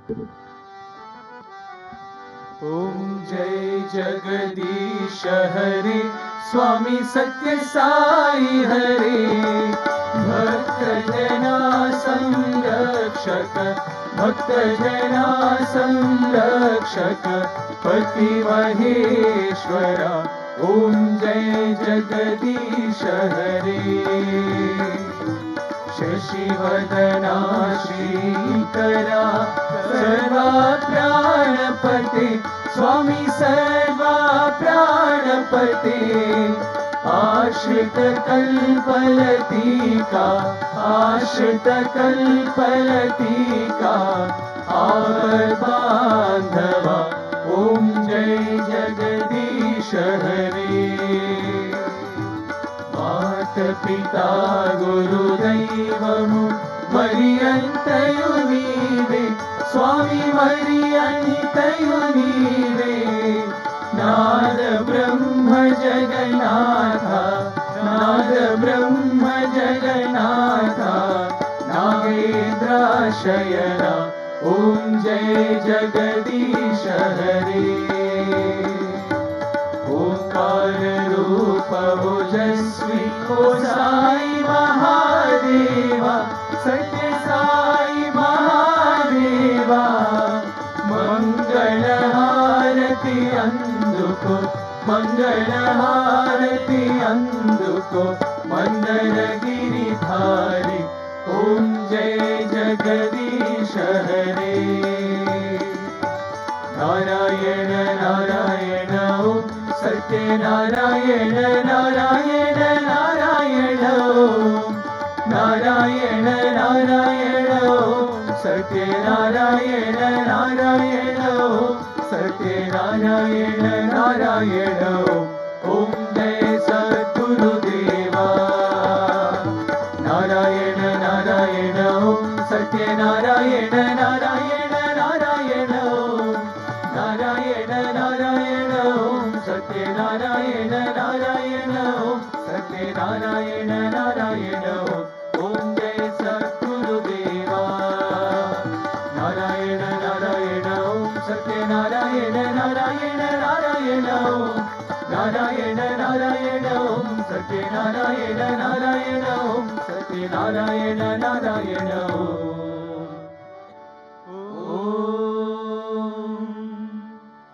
ओम जय जगदीश हरे स्वामी सत्य साई हरे भक्त जना संरक्षक भक्त जना संरक्षक पति महेश्वरा ओम जय जगदीश हरे शशिवदना श्रीकरा सर्वा प्राणपते स्वामी सर्वा प्राणपते आश्रित कल्पलतिका आश्रित कल्पलतिका आवत बांधवा ओम जय जगदीश हरे मात पिता गुरुदैवमु मरियंतयु नीवे स्वामी मरियंतयु नीवे नाद ब्रह्म जगन्नाथ नाद ब्रह्म जगन्नाथ नागेन्द्राशयना ओम जय जगदीश हरे ओंकार रूप ओजस्वी ओ साई महादेवा सत्य साई महादेवा मंगल हारति अंदुको मंगल हारति अंदुको मंदर गिरिधारी ओम जय जगदीश हरे नारायण नारायण ओम सत्य नारायण नारायण नारायण ओम नारायण नारायण ओम सत्य नारायण नारायण ओम सत्य नारायण नारायण ओम जय सद्गुरुदेवा नारायण नारायण ओम सत्य नारायण नारायण नारायण ओम नारायण नारायण ओम सत्य नारायण नारायण ओम सत्य नारायण नारायण ओम जय सद्गुरुदेवा नारायण नारायण ओम सत्य नारायण नारायण नारायण ओम नारायण नारायण ओम सत्य नारायण नारायण ओम सत्य नारायण नारायण ओम